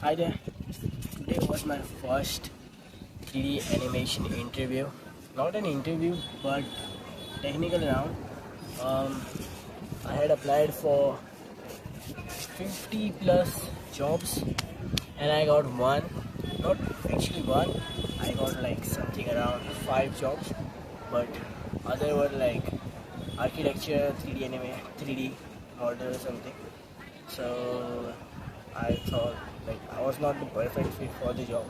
Hi there. Today was my first 3D animation interview. Not an interview, but technical round. Um, I had applied for 50 plus jobs and I got one. Not actually one. I got like something around 5 jobs, but other were like architecture, 3D anime, 3D model or something. So I thought like I was not the perfect fit for the job.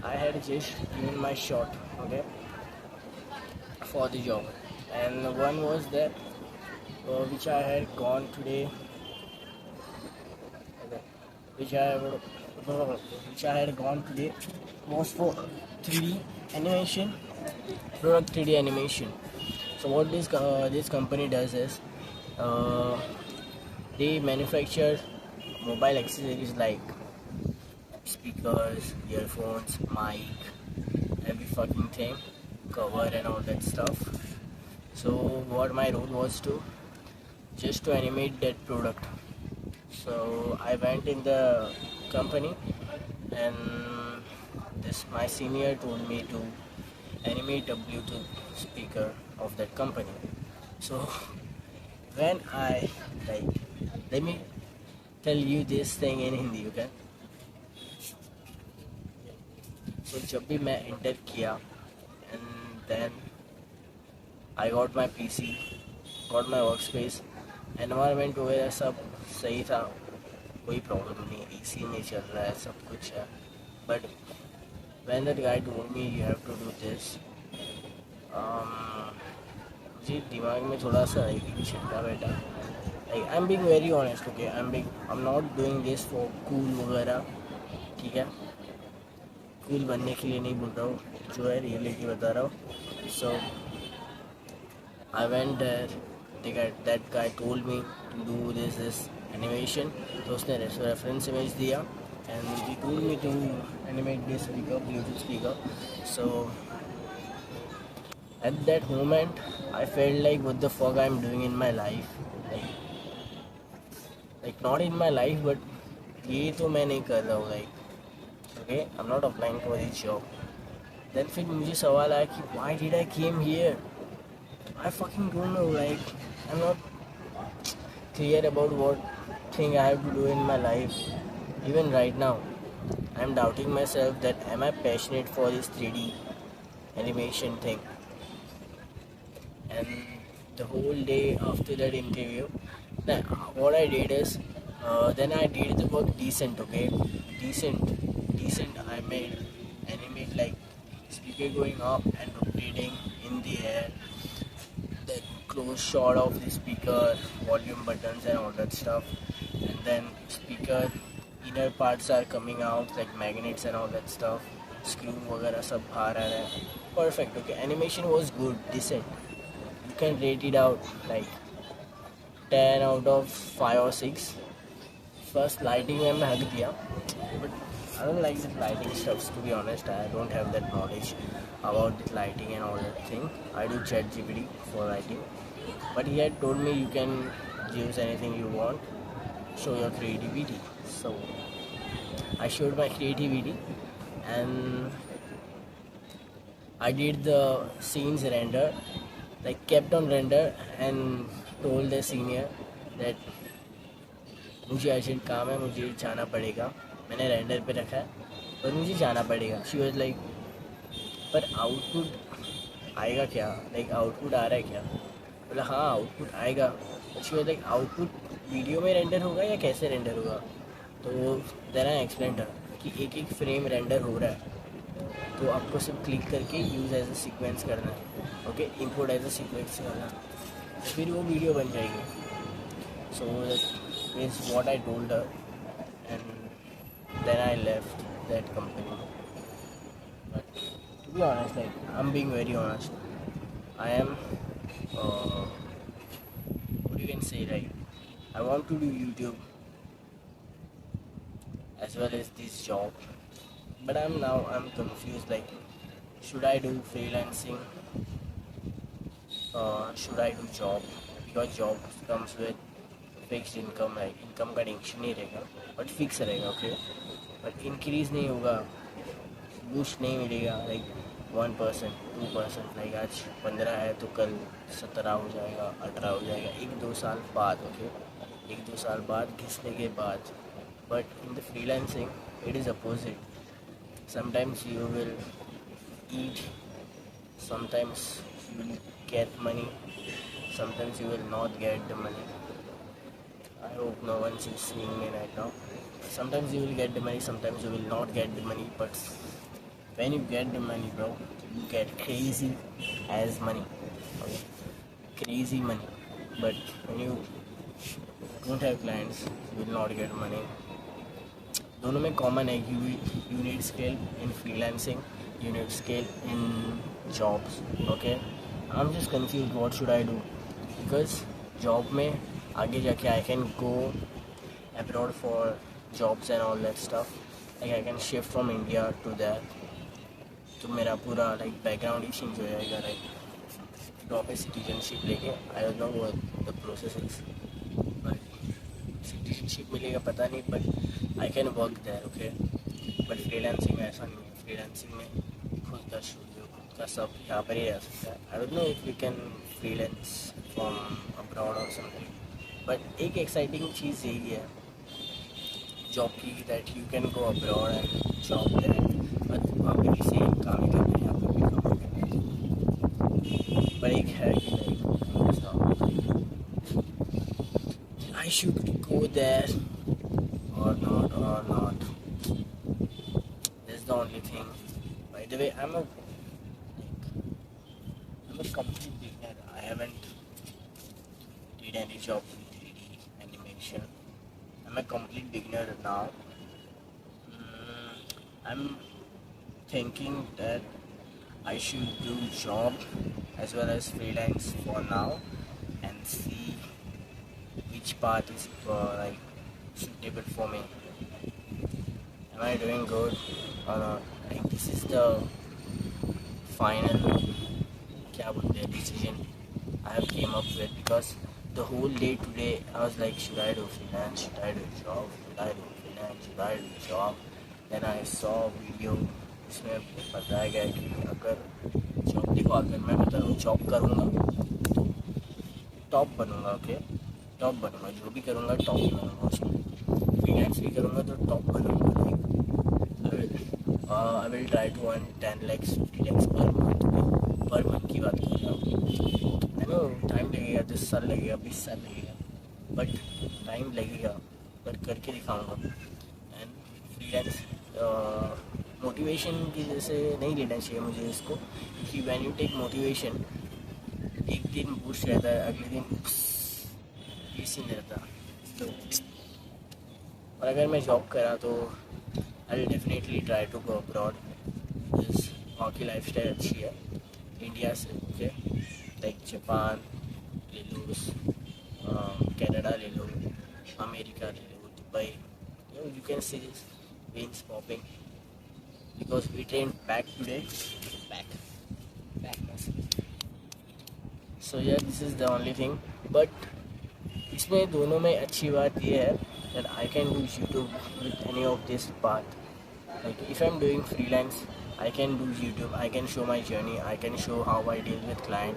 I had just given my shot, okay, for the job, and one was that which I had gone today, okay, which I would, which I had gone today was for 3D animation, product 3D animation. So what this company does is uh, they manufacture mobile accessories like speakers, earphones, mic, every fucking thing, cover and all that stuff. So what my role was to just to animate that product. So I went in the company and this my senior told me to animate a Bluetooth speaker of that company. So when I like let me tell you this thing in Hindi, okay? So जब भी मैं inter किया and then I got my PC, got my workspace, environment वगैरह सब सही था, कोई problem नहीं, AC में चल रहा है, सब कुछ है. But when that guy told me you have to do this, मुझे दिमाग में थोड़ा सा छिटका बैठा. Like I'm being very honest, okay? I'm not doing this for cool वगैरह, ठीक है? कूल बनने के लिए नहीं बोल रहा हूँ, जो है रियलिटी बता रहा हूँ. So I went there, that guy told me to do this animation. तो उसने रेफरेंस इमेज दिया and he told me to animate this speaker, bluetooth speaker. So at that moment I felt like what the fuck I am doing in my life. Like not in my life, but ये तो मैं नहीं कर रहा हूँ. Like okay, I'm not applying for this job. Then फिर मुझे सवाल आया कि why did I came here? I fucking don't know. Like I'm not clear about what thing I have to do in my life. Even right now, I'm doubting myself that am I passionate for this 3D animation thing? And the whole day after that interview, what I did is then I did the work decent, okay, decent. I made animate like speaker going up and rotating in the air, then close shot of the speaker, volume buttons and all that stuff, and then speaker inner parts are coming out like magnets and all that stuff, screw वगैरह सब बाहर आ रहा है. Perfect, okay, animation was good, decent. You can rate it out like 10 out of 5 or 6. First lighting में मैं हक दिया, but I don't like the lighting stuff, to be honest. I don't have that knowledge about the lighting and all that thing. I do ChatGPT for lighting, but he had told me you can use anything you want, show your creativity. So I showed my creativity and I did the scenes render, like kept on render, and told the senior that मुझे urgent काम है, मुझे जाना पड़ेगा. मैंने render पे रखा है पर मुझे जाना पड़ेगा. शी वाज लाइक पर आउटपुट आएगा क्या, लाइक आउटपुट आ रहा है क्या? बोला हाँ आउटपुट आएगा. She was like output video में रेंडर होगा या कैसे रेंडर होगा? तो देन आई एक्सप्लेन कि एक एक फ्रेम रेंडर हो रहा है, तो आपको सिर्फ क्लिक करके यूज़ एज अ सीक्वेंस करना है, okay, import as a sequence करना है, फिर वो वीडियो बन जाएगी. So that is what I told her and then I left that company. But to be honest, like I'm being very honest, I am what you can say, like I want to do YouTube as well as this job, but I'm confused, like should I do freelancing, should I do job, because job comes with fixed income है, income का tension नहीं रहेगा but fix रहेगा, okay. But increase नहीं होगा, boost नहीं मिलेगा like 1% 2%, like आज 15 है तो कल 17 हो जाएगा, 18 हो जाएगा 1-2 साल बाद, ओके, 1-2 साल बाद घिसने के बाद. But in the freelancing it is opposite. Sometimes you will eat, sometimes you will get money, sometimes you will not get the money. I hope no one is seeing me right now. Sometimes you will get the money, sometimes you will not get the money, but when you get the money, bro, you get crazy as money, okay? Crazy money. But when you don't have clients, you will not get money. दोनों में common है. You need skill in freelancing, you need skill in jobs, okay. I am just confuse what should I do, because job में आगे जाके I can go abroad for jobs and all that stuff, like I can shift from India to that. तो मेरा पूरा like background ही change हो जाएगा, like drop a citizenship लेके. I don't know what the process is, but citizenship मिलेगा पता नहीं, but I can work there, okay. But freelancing में ऐसा नहीं है. फ्रीलांसिंग में खुद का स्टूडियो, खुद का सब यहाँ पर ही रह सकता है. I don't know if we can freelance from abroad और समथिंग. बट एक एक्साइटिंग चीज़ यही है जॉब की, that you can go abroad and job there, but वहाँ पर भी सेम काम ही करना है, यहाँ पर भी काम करना है. पर एक है कि like I should go there or not. That's the only thing. By the way, I'm a complete beginner. I haven't did any job in 3D animation. I'm a complete beginner now. I'm thinking that I should do job as well as freelance for now and see which part is like suitable for me. Am I doing good or not? Like this is the final क्या बोलते हैं decision I have came up with, because the whole day today I was like, should I do freelance, should I do job, should I do freelance, should I do job. Then I saw video इसमें बताया गया कि अगर job, देखो अगर मैं बता रहा हूँ जॉब करूँगा तो टॉप बनूँगा, ओके, टॉप बनूँगा, जो भी करूँगा टॉप ही बनूँगा उसमें. फ्रीलांस भी करूँगा तो टॉप बनूँगा. I will try to earn 10 lakhs 50 lakhs per month की बात कर रहा हूँ. आई नो टाइम लगेगा, 10 साल लगेगा, 20 साल लगेगा, बट टाइम लगेगा, पर करके दिखाऊँगा. एंड फ्रीलांस मोटिवेशन की जैसे नहीं लेना चाहिए मुझे इसको, क्योंकि वैन यू टेक मोटिवेशन एक दिन बूस्ट रहता है, अगले दिन ये सीन रहता. तो और अगर मैं जॉब करा तो I will definitely try to go abroad. वहाँ की लाइफ स्टाइल अच्छी है इंडिया से, ओके. लाइक जापान ले लो, कनाडा ले लो, अमेरिका ले लो, Dubai. You can see this veins popping because we trained back today. Back. So yeah, this is the only thing. But इसमें दोनों में अच्छी बात ये है that I can do YouTube with any of this part. Like if I'm doing freelance, I can do YouTube. I can show my journey. I can show how I deal with client.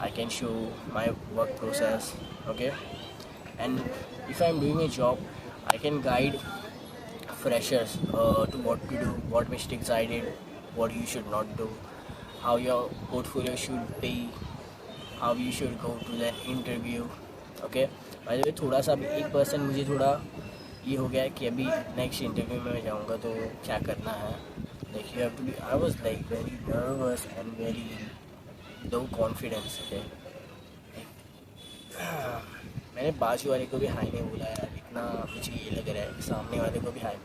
I can show my work process. Okay. And if I'm doing a job, I can guide freshers to what to do, what mistakes I did, what you should not do, how your portfolio should be, how you should go to the interview. Okay. By the way थोड़ा सा 1% मुझे थोड़ा ये हो गया है कि अभी नेक्स्ट इंटरव्यू में मैं जाऊँगा तो क्या करना है. Like you have to be, I was like very nervous and very low confidence. Okay. मैंने बाजू वाले को भी हाई नहीं बोला यार, इतना मुझे ये लग रहा है. सामने वाले को भी hi.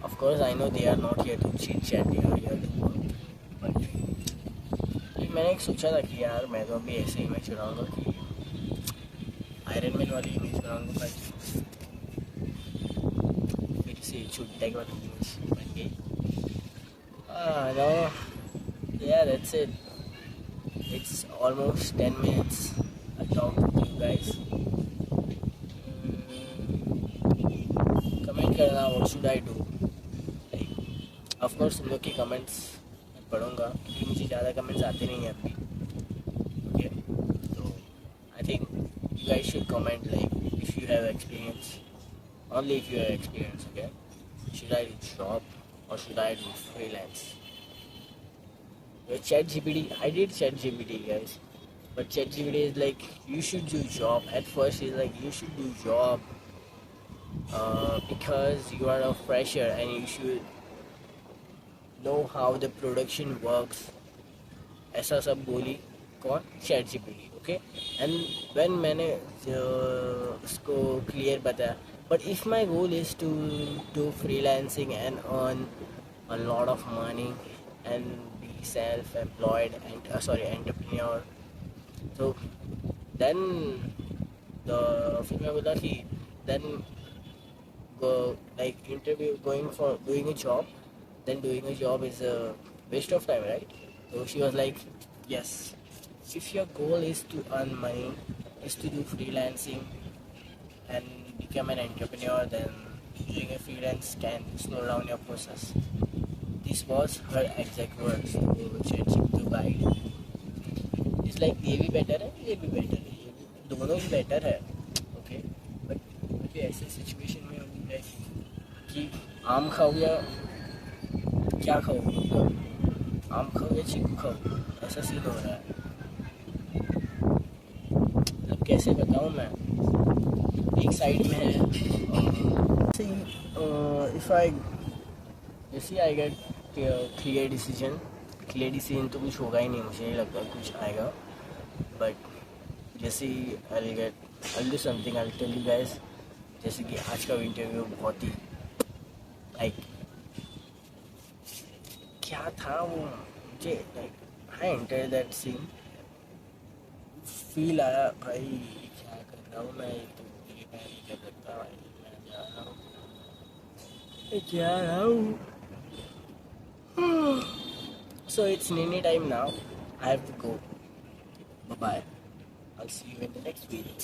Of course I know they are not here to chit chat here to work, but मैंने एक सोचा था कि यार मैं तो अभी ऐसे ही मैं चुनाऊँगा कि आयरन मैन वाली इमेज बनाऊँगा, फिर से छुट्टा के वाली इमेज बन गई. No, yeah, that's it. It's almost 10 minutes I talked with you guys. Comment करना what should I do. Of course तुम लोग के कमेंट्स मैं पढ़ूँगा क्योंकि मुझे ज़्यादा कमेंट्स आते नहीं हैं अभी. ओके, तो I think you guys should comment like if you have experience, only if you have experience. Okay, should I do job or should I do freelance? With ChatGPT, I did ChatGPT, guys, but ChatGPT is like you should do job. At first it's like you should do job because you are a fresher and you should know how the production works. ऐसा सब बोली कौन? ChatGPT. Okay, and when मैंने उसको clear बताया. But if my goal is to do freelancing and earn a lot of money and be self-employed and entrepreneur, so then फिर मैं बोला कि then go like interview going for doing a job, then doing a job is a waste of time, right? So she was like, yes, if your goal is to earn money, is to do freelancing and become an entrepreneur, then doing a freelance can slow down your process. This was her exact words to ChatGPT to guide. It's like ये भी better है, ये भी better है, ये भी दोनों ही better है. Okay, but मुझे ऐसे सिचुएशन में अभी है कि आम खाऊँ या क्या खाऊँ, मतलब आम खाऊँ या चीकू खाऊँ, ऐसा सीन हो रहा है. मतलब कैसे बताऊँ मैं. एक साइड में है इफ़ आई जैसे आई गेट क्लियर डिसीजन तो कुछ होगा ही नहीं, मुझे नहीं लगता कुछ आएगा. बट जैसे I do something, I tell you guys. जैसे कि आज का इंटरव्यू बहुत ही लाइक क्या था वो, मुझे like I enter that scene, feel आया भाई क्या कर रहा हूँ मैं, तो मैं नहीं कर सकता भाई, मैं जा रहा हूँ. So it's nearly time now. I have to go. Bye bye. I'll see you in the next video.